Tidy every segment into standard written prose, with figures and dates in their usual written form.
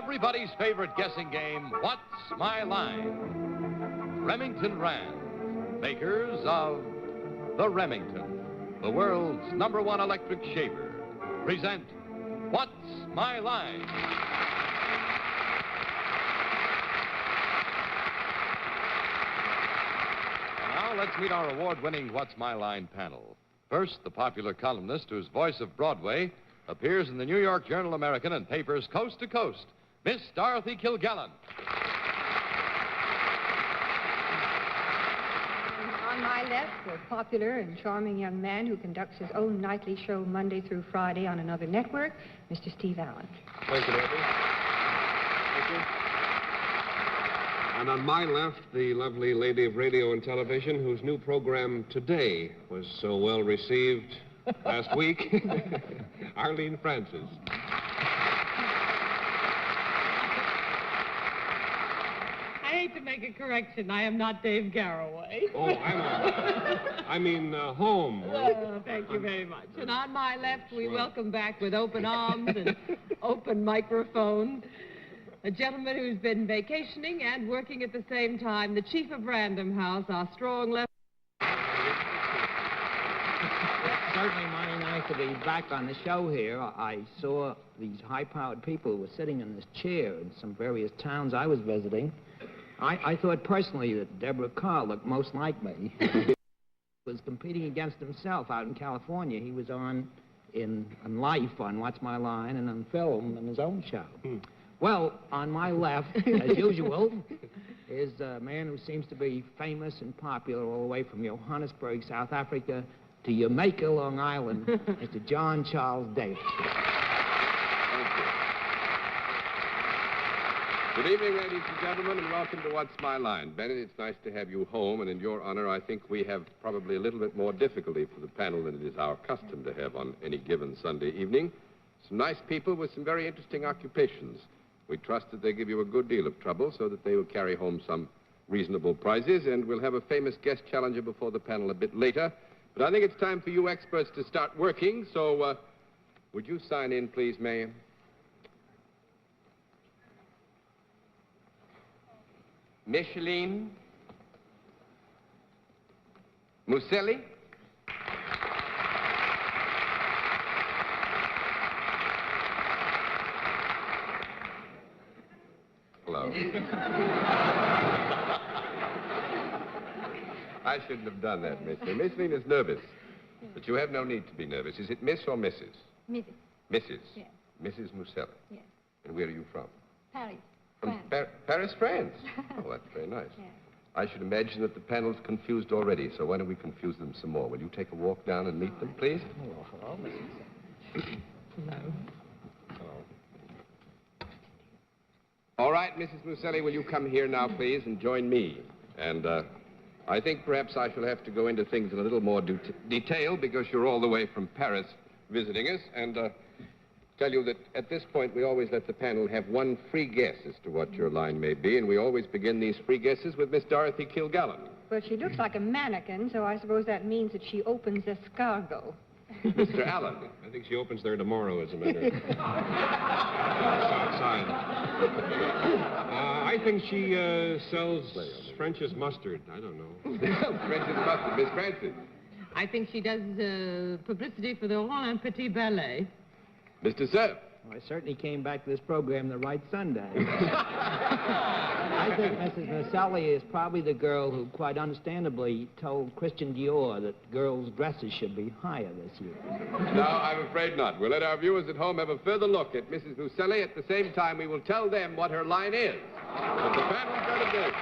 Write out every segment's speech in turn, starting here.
everybody's favorite guessing game, What's My Line? Remington Rand, makers of the Remington, the world's #1 electric shaver, present What's My Line? Now let's meet our award-winning What's My Line panel. First, the popular columnist whose voice of Broadway appears in the New York Journal-American and papers coast to coast, Miss Dorothy Kilgallen. On my left, a popular and charming young man who conducts his own nightly show Monday through Friday on another network, Mr. Steve Allen. Thank you, Dorothy. Thank you. And on my left, the lovely lady of radio and television whose new program Today was so well received last week, Arlene Francis. I hate to make a correction. I am not Dave Garroway. Oh, I mean, home. Oh, thank you very much. And on my left, we welcome back with open arms and open microphones a gentleman who's been vacationing and working at the same time, the chief of Random House, our strong left. It's certainly mighty nice to be back on the show here. I saw these high-powered people who were sitting in this chair in some various towns I was visiting. I thought personally that Deborah Carr looked most like me. He was competing against himself out in California. He was on in Life on What's My Line and on film in his own show. Well, on my left, as usual, is a man who seems to be famous and popular all the way from Johannesburg, South Africa, to Jamaica, Long Island, Mr. John Charles Davis. Good evening, ladies and gentlemen, and welcome to What's My Line. Bennett, it's nice to have you home, and in your honor, I think we have probably a little bit more difficulty for the panel than it is our custom to have on any given Sunday evening. Some nice people with some very interesting occupations. We trust that they give you a good deal of trouble so that they will carry home some reasonable prizes, and we'll have a famous guest challenger before the panel a bit later. But I think it's time for you experts to start working, so would you sign in, please, Mayor? Micheline Muselli. Hello. I shouldn't have done that, Micheline. Micheline is nervous, but you have no need to be nervous. Is it Miss or Mrs.? Mrs. Mrs.? Yes. Mrs. Muselli? Yes. And where are you from? Paris. From France. Paris, France. Oh, that's very nice. Yes. I should imagine that the panel's confused already, so why don't we confuse them some more? Will you take a walk down and meet them, please? Oh, hello, Mrs. Hello. All right, Mrs. Muselli, will you come here now, please, and join me? And I think perhaps I shall have to go into things in a little more detail because you're all the way from Paris visiting us, and tell you that at this point we always let the panel have one free guess as to what your line may be, and we always begin these free guesses with Miss Dorothy Kilgallen. Well, she looks like a mannequin, so I suppose that means that she opens escargot. Mr. Allen. I think she opens there tomorrow, as a matter of fact. Outside. I think she sells French's mustard. I don't know. French's mustard. Miss Francis. I think she does publicity for the Roland Petit Ballet. Mr. Cerf. Well, I certainly came back to this program the right Sunday. I think Mrs. Muselli is probably the girl who, quite understandably, told Christian Dior that girls' dresses should be higher this year. No, I'm afraid not. We'll let our viewers at home have a further look at Mrs. Muselli. At the same time, we will tell them what her line is. But the panel's going to do.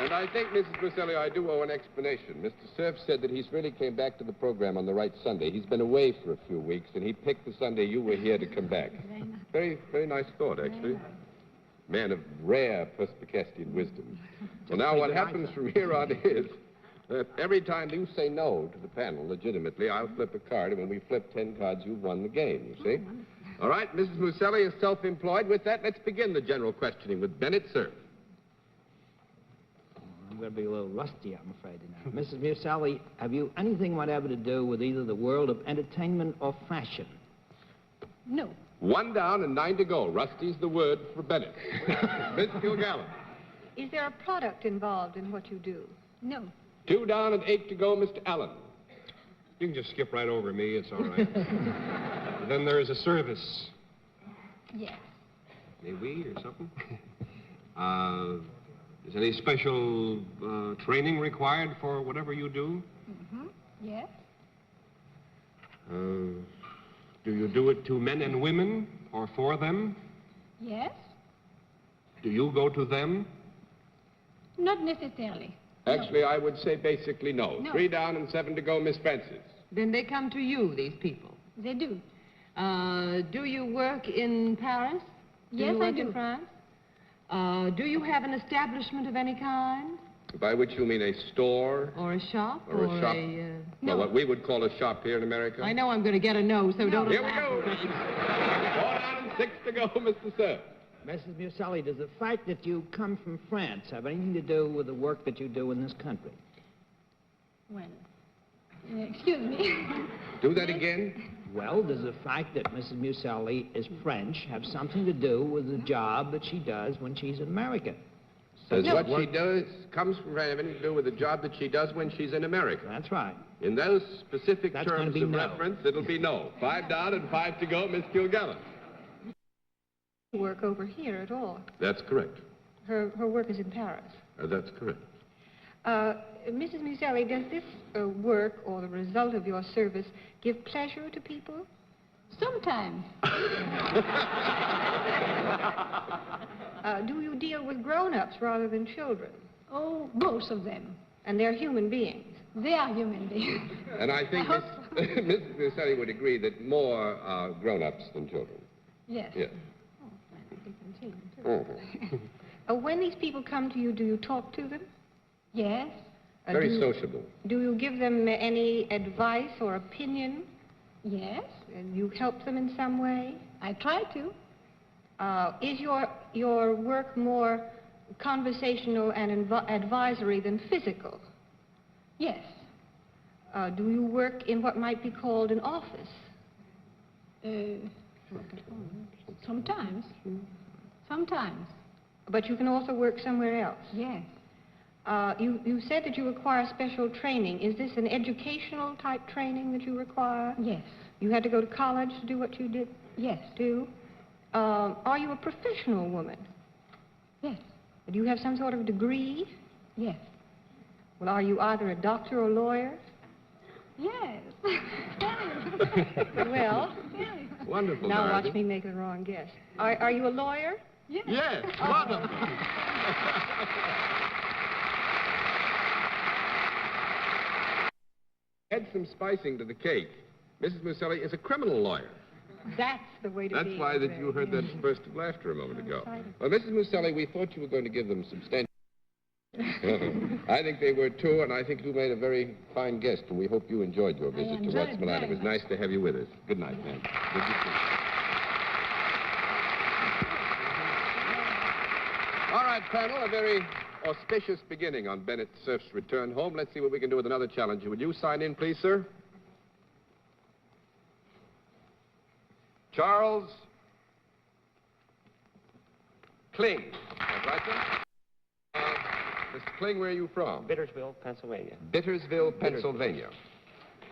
And I think, Mrs. Muselli, I do owe an explanation. Mr. Cerf said that he's really came back to the program on the right Sunday. He's been away for a few weeks, and he picked the Sunday you were here to come back. Very, very nice thought, actually. Man of rare perspicacity and wisdom. Well, now what happens from here on is that every time you say no to the panel legitimately, I'll flip a card, and when we flip 10 cards, you've won the game, you see? All right, Mrs. Muselli is self-employed. With that, let's begin the general questioning with Bennett Cerf. I'm going to be a little rusty, I'm afraid, now. Mrs. Muselli, have you anything whatever to do with either the world of entertainment or fashion? No. 1 down and 9 to go. Rusty's the word for Bennett. Miss Kilgallen. Is there a product involved in what you do? No. 2 down and 8 to go, Mr. Allen. You can just skip right over me. It's all right. Then there's a service. Yes. Maybe or something. Is any special training required for whatever you do? Mm-hmm. Yes. Do you do it to men and women or for them? Yes. Do you go to them? Not necessarily. Actually, I would say basically no. No. 3 down and 7 to go, Miss Francis. Then they come to you, these people. They do. Do you work in Paris? Yes, you work I do. in France? Do you have an establishment of any kind? By which you mean a store? Or a shop? Or a shop? No. Well, what we would call a shop here in America? I know I'm going to get a no, so don't Here we elaborate. go. 4 down and 6 to go, Mr. Sir. Mrs. Muselli, does the fact that you come from France have anything to do with the work that you do in this country? Well, excuse me. Do that again. Well, does the fact that Mrs. Muselli is French have something to do with the job that she does when she's in America? Does what she does comes from having to do with the job that she does when she's in America? That's right. In those specific That's gonna terms be of no. reference, it'll be no. 5 down and 5 to go, Miss Kilgallen. Work over here at all. That's correct. Her work is in Paris. That's correct. Mrs. Muselli, does this work or the result of your service give pleasure to people? Sometimes. Do you deal with grown-ups rather than children? Oh, most of them. And they're human beings? They are human beings. And I think Mrs. Muselli would agree that more are grown-ups than children. Yes. Yes. When these people come to you, do you talk to them? Yes. Very sociable. Do you give them any advice or opinion? Yes. And you help them in some way? I try to. Is your work more conversational and advisory than physical? Yes. Do you work in what might be called an office? Sometimes. Sometimes. But you can also work somewhere else? Yes. You said that you require special training. Is this an educational type training that you require? Yes. You had to go to college to do what you did? Yes. Do? Are you a professional woman? Yes. Do you have some sort of degree? Yes. Well, are you either a doctor or lawyer? Yes. Well, Wonderful, now Dorothy. watch me make the wrong guess. Are you a lawyer? Yes. Yes, wonderful. Add some spicing to the cake. Mrs. Muselli is a criminal lawyer. That's the way to be. That's why that you heard that burst of laughter a moment ago. Well, Mrs. Muselli, we thought you were going to give them substantial... I think they were too, and I think you made a very fine guest, and we hope you enjoyed your visit to enjoyed What's it Milan. very It was nice to have you with us. Good night, ma'am. Good to see you. All right, panel, a very auspicious beginning on Bennett Cerf's return home. Let's see what we can do with another challenger. Would you sign in, please, sir? Charles Kling. That's right, sir? Mr. Kling, where are you from? Bittersville, Pennsylvania. Bittersville, Pennsylvania.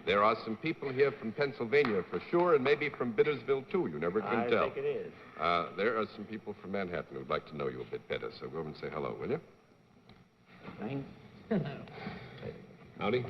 There are some people here from Pennsylvania for sure, and maybe from Bittersville, too. You never can tell. I think it is. There are some people from Manhattan who'd like to know you a bit better, so go over and say hello, will you? Thanks. Howdy.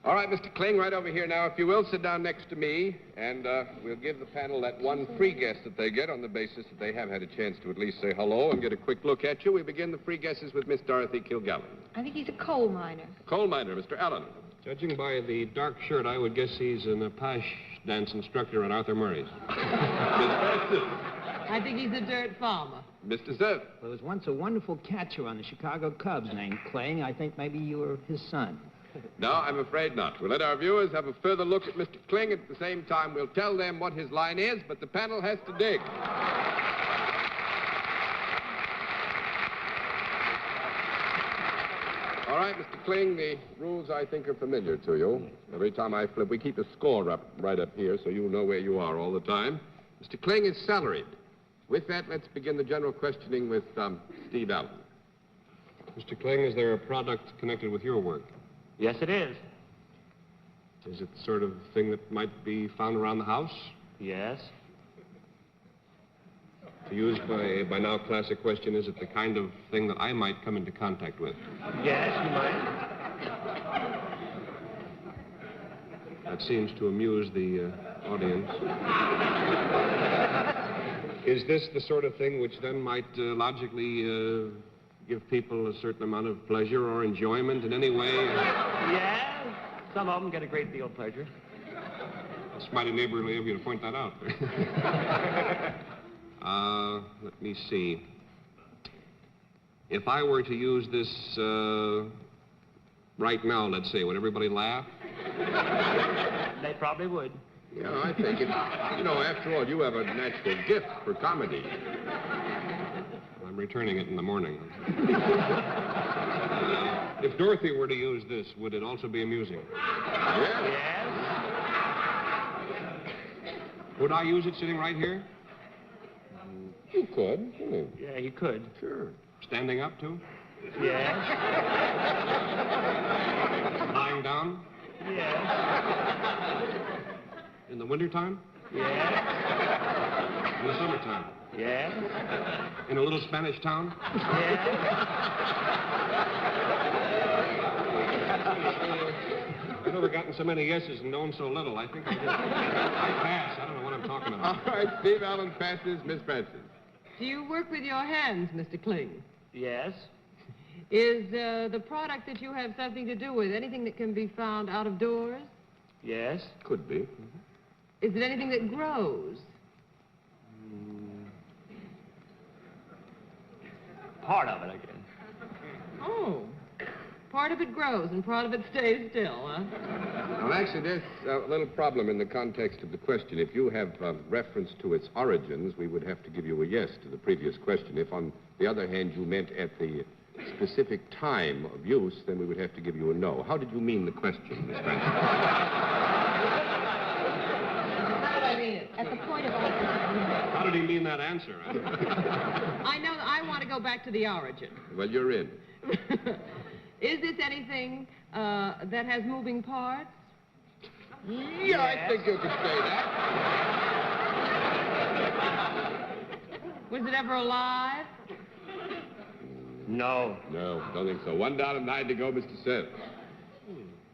All right, Mr. Kling, right over here now. If you will, sit down next to me, and we'll give the panel that one free guess that they get on the basis that they have had a chance to at least say hello and get a quick look at you. We begin the free guesses with Miss Dorothy Kilgallen. I think he's a coal miner. Coal miner, Mr. Allen. Judging by the dark shirt, I would guess he's an Apache dance instructor at Arthur Murray's. Miss Francis. I think he's a dirt farmer. Mr. Cerf. There was once a wonderful catcher on the Chicago Cubs named Kling. I think maybe you were his son. No, I'm afraid not. We'll let our viewers have a further look at Mr. Kling. At the same time, we'll tell them what his line is, but the panel has to dig. All right, Mr. Kling, the rules, I think, are familiar to you. Every time I flip, we keep a score up right up here so you'll know where you are all the time. Mr. Kling is salaried. With that, let's begin the general questioning with Steve Allen. Mr. Kling, is there a product connected with your work? Yes, it is. Is it the sort of thing that might be found around the house? Yes. To use by now classic question, is it the kind of thing that I might come into contact with? Yes, you might. That seems to amuse the audience. Is this the sort of thing which then might logically give people a certain amount of pleasure or enjoyment in any way? Yes. Some of them get a great deal of pleasure. It's mighty neighborly of you to point that out. Let me see. If I were to use this right now, let's say, would everybody laugh? They probably would. Yeah, I think it. You know, after all, you have a natural gift for comedy. I'm returning it in the morning. If Dorothy were to use this, would it also be amusing? Yes. Yes. Would I use it sitting right here? You could. Yeah, you could. Sure. Standing up, too? Yes. Lying down? Yes. In the wintertime? Yes. In the summertime? Yes. In a little Spanish town? Yes. I've never gotten so many yeses and known so little. I think I pass. I don't know what I'm talking about. All right, Steve Allen passes. Miss Francis. Do you work with your hands, Mr. Kling? Yes. Is the product that you have something to do with anything that can be found out of doors? Yes. Could be. Is it anything that grows? Part of it, I guess. Oh. Part of it grows and part of it stays still, huh? Well, actually, there's a little problem in the context of the question. If you have reference to its origins, we would have to give you a yes to the previous question. If, on the other hand, you meant at the specific time of use, then we would have to give you a no. How did you mean the question, Miss Francis? How did I mean it? At the point of origin. How did he mean that answer? I know that I want to go back to the origin. Well, you're in. Is this anything that has moving parts? Yeah, I think you could say that. Was it ever alive? No. No, don't think so. 1 down and 9 to go, Mr. Sims.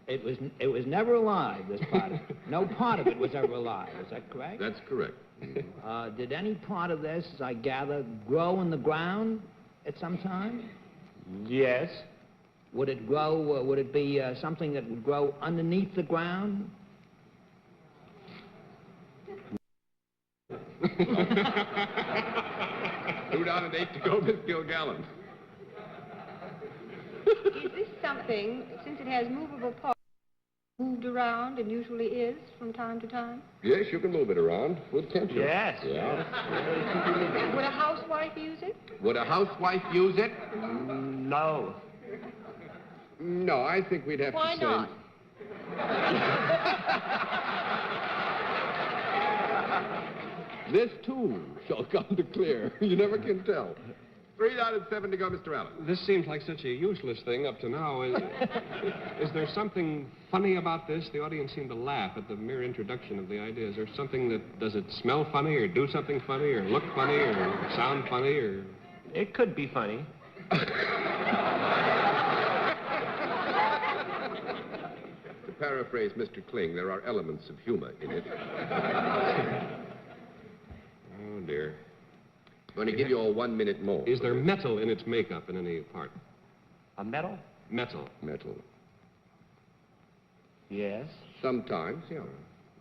It was never alive, this part of it. No part of it was ever alive. Is that correct? That's correct. Did any part of this, as I gather, grow in the ground at some time? Yes. Would it grow, would it be something that would grow underneath the ground? 2 down and 8 to go, Miss Gilgallen. Is this something, since it has movable parts, moved around and usually is from time to time? Yes, you can move it around. Would, can't you? Yes. Yeah. Would a housewife use it? Would a housewife use it? No. No, I think we'd have Why to say... not? This, too, shall come to clear. You never can tell. 3 down and 7 to go, Mr. Allen. This seems like such a useless thing up to now. Is there something funny about this? The audience seemed to laugh at the mere introduction of the idea. Is there something that, does it smell funny or do something funny or look funny or sound funny or... It could be funny. To paraphrase Mr. Kling, there are elements of humor in it. Oh, dear. I'm going to give you all 1 minute more. Is there metal in its makeup in any part? A metal? Metal. Metal. Yes. Sometimes, yeah.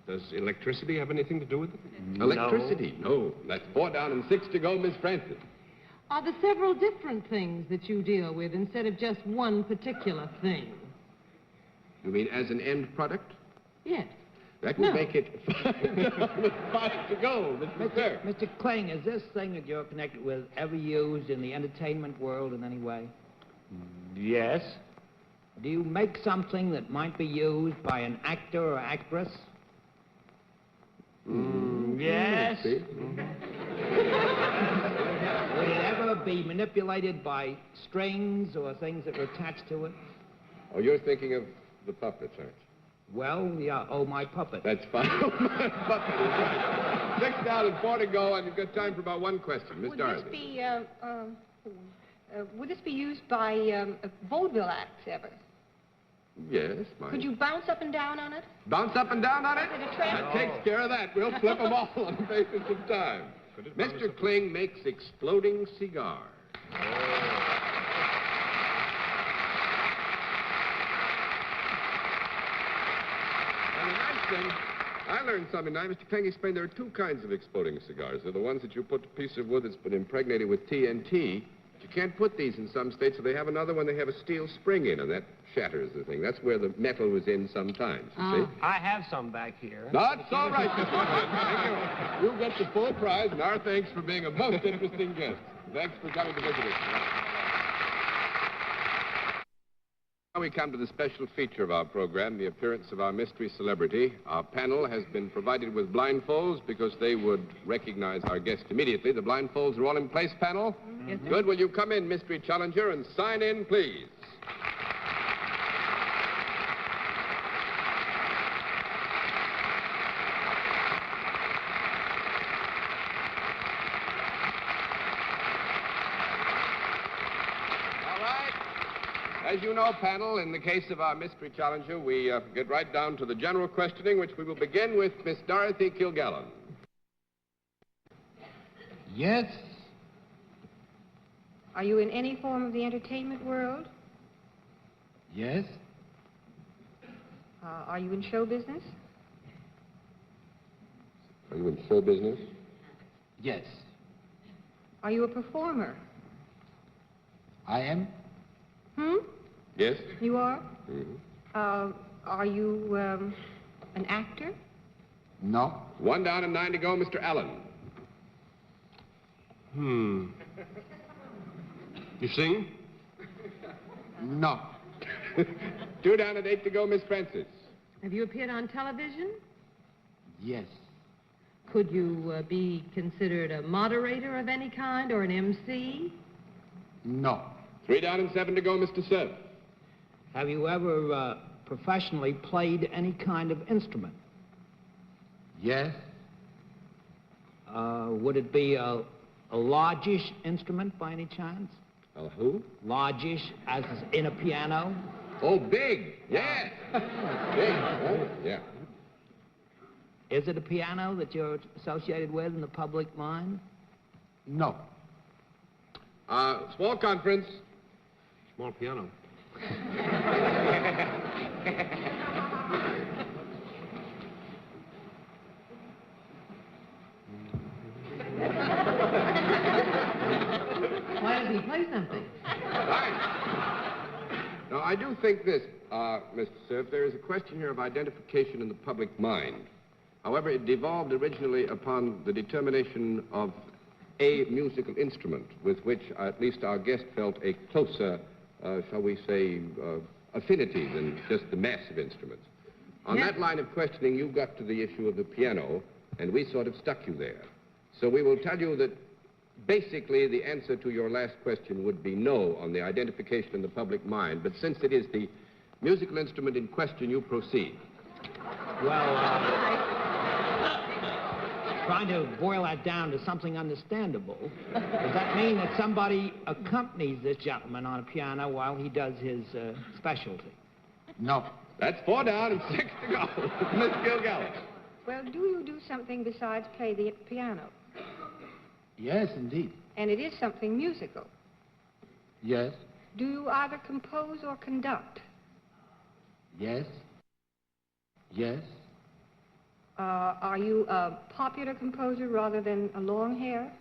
Does electricity have anything to do with it? Electricity? No. That's 4 down and 6 to go, Miss Francis. Are there several different things that you deal with instead of just one particular thing? You mean as an end product? Yes. That would No. make it 5 to go, Mr. Sir. Mr. Kling, is this thing that you're connected with ever used in the entertainment world in any way? Yes. Do you make something that might be used by an actor or actress? Yes. Would it ever be manipulated by strings or things that are attached to it? Oh, you're thinking of the puppets, aren't you? Well, yeah, oh, my puppet. That's fine. My puppet is right. 6 down and 4 to go, and you've got time for about one question. Miss Dorothy. Would this be used by vaudeville acts ever? Yes, mine. Could you bounce up and down on it? Bounce up and down on it? Is it a tramp? That takes care of that. We'll flip them all on the basis of time. Mr. Kling makes exploding cigars. And the nice thing, I learned something tonight. Mr. Kling explained there are two kinds of exploding cigars. They're the ones that you put a piece of wood that's been impregnated with TNT. But you can't put these in some states, so they have another one they have a steel spring in, and that shatters the thing. That's where the metal was in sometimes, you see. I have some back here. That's all right, Mr. Kling. Thank you. You'll get the full prize, and our thanks for being a most interesting guest. Thanks for coming to visit us. Now we come to the special feature of our program, the appearance of our mystery celebrity. Our panel has been provided with blindfolds because they would recognize our guest immediately. The blindfolds are all in place, panel? Yes, sir. Good. Will you come in, mystery challenger, and sign in, please? As you know, panel, in the case of our mystery challenger, we get right down to the general questioning, which we will begin with Miss Dorothy Kilgallen. Yes. Are you in any form of the entertainment world? Yes. Are you in show business? Are you in show business? Yes. Are you a performer? I am. Yes? You are? Mm-hmm. Are you an actor? No. 1 down and 9 to go, Mr. Allen. You sing? No. 2 down and 8 to go, Miss Francis. Have you appeared on television? Yes. Could you be considered a moderator of any kind or an MC? No. 3 down and 7 to go, Mr. Sev. Have you ever professionally played any kind of instrument? Yes. Would it be a largish instrument by any chance? Who? Largish, as in a piano? Oh, big. Yes. Big. Oh, yeah. Is it a piano that you're associated with in the public mind? No. Small conference. Small piano. Why does he play something? Right. Now, I do think this, Mr. Cerf, there is a question here of identification in the public mind. However, it devolved originally upon the determination of a musical instrument with which at least our guest felt a closer, shall we say, affinity than just the mass of instruments. On that line of questioning, you got to the issue of the piano, and we sort of stuck you there. So we will tell you that basically the answer to your last question would be no on the identification in the public mind, but since it is the musical instrument in question, you proceed. Well, trying to boil that down to something understandable, does that mean that somebody accompanies this gentleman on a piano while he does his specialty? No. That's 4 down and 6 to go. Miss Kilgallen. Well, do you do something besides play the piano? Yes, indeed. And it is something musical. Yes. Do you either compose or conduct? Yes. Yes. Are you a popular composer rather than a long hair?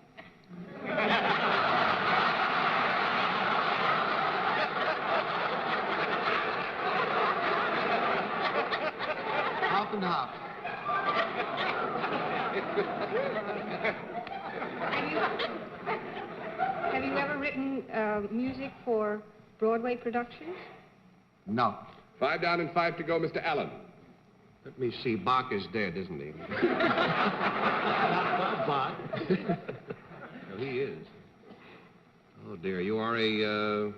Half and half. Have you ever written music for Broadway productions? No. 5 down and 5 to go, Mr. Allen. Let me see. Bach is dead, isn't he? Bach. Well, he is. Oh, dear. You are a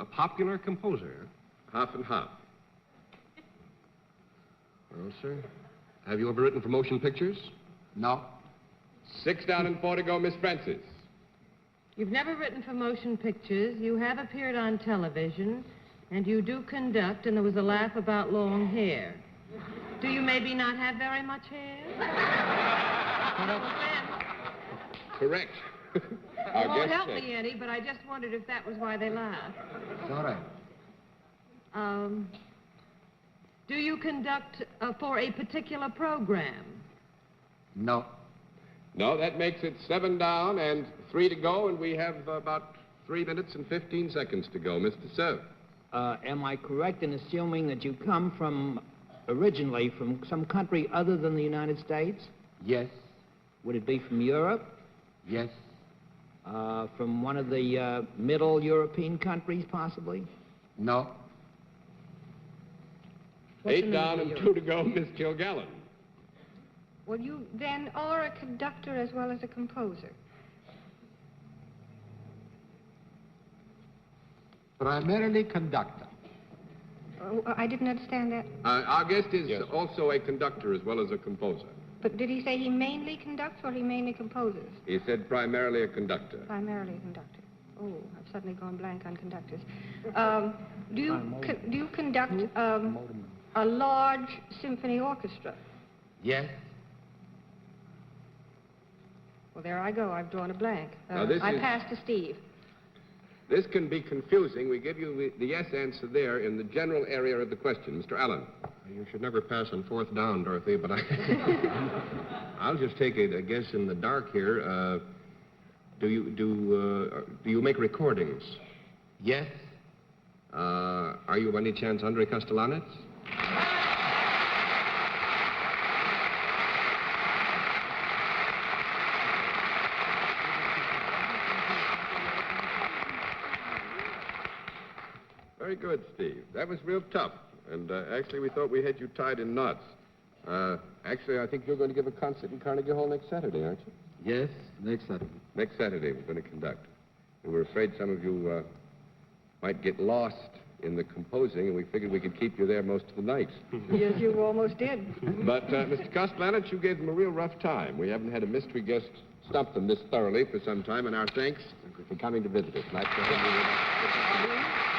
popular composer. Half and half. Well, sir. Have you ever written for motion pictures? No. 6 down and 4 to go, Miss Francis. You've never written for motion pictures. You have appeared on television. And you do conduct, and there was a laugh about long hair. Do you maybe not have very much hair? Correct. It Our won't guest help said- me any, but I just wondered if that was why they laughed. It's all right. Do you conduct for a particular program? No. No, that makes it 7 down and 3 to go, and we have about 3 minutes and 15 seconds to go. Mr. Cerf. Am I correct in assuming that you come originally from some country other than the United States? Yes. Would it be from Europe? Yes. From one of the middle European countries, possibly? No. What's 8 the down middle and of 2 to go, Miss Kilgallen. Well, you then are a conductor as well as a composer. Primarily conductor. I didn't understand that. Our guest is Yes. also a conductor as well as a composer. But did he say he mainly conducts or he mainly composes? He said primarily a conductor. Primarily a conductor. Oh, I've suddenly gone blank on conductors. Do you conduct a large symphony orchestra? Yes. Well, there I go. I've drawn a blank. Now, this I is- pass to Steve. This can be confusing. We give you the yes answer there in the general area of the question. Mr. Allen. You should never pass on 4th down, Dorothy, but I'll just take a guess in the dark here. Do you make recordings? Yes. Are you by any chance Andre Kostelanetz? Very good, Steve. That was real tough. And actually, we thought we had you tied in knots. Actually, I think you're going to give a concert in Carnegie Hall next Saturday, aren't you? Yes. Next Saturday. Next Saturday, we're going to conduct. And we're afraid some of you might get lost in the composing, and we figured we could keep you there most of the night. Yes, you almost did. But, Mr. Kostelanetz, you gave them a real rough time. We haven't had a mystery guest stump them this thoroughly for some time, and our thanks for coming to visit us. Nice to have you with us.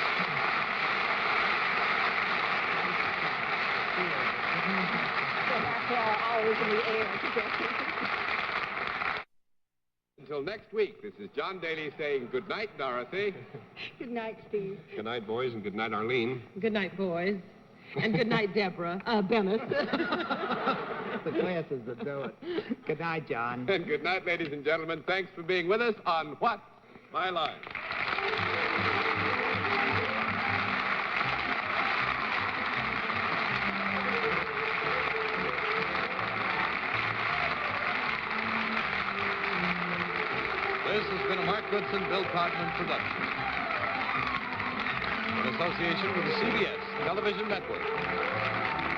After our hours in the air together. Until next week, this is John Daly saying good night, Dorothy. Good night, Steve. Good night, boys, and good night, Arlene. Good night, boys. And good night, Deborah. Bennett. The glasses that do it. Good night, John. And good night, ladies and gentlemen. Thanks for being with us on What's My Line? This has been a Mark Goodson, Bill Codman production. In association with the CBS Television Network.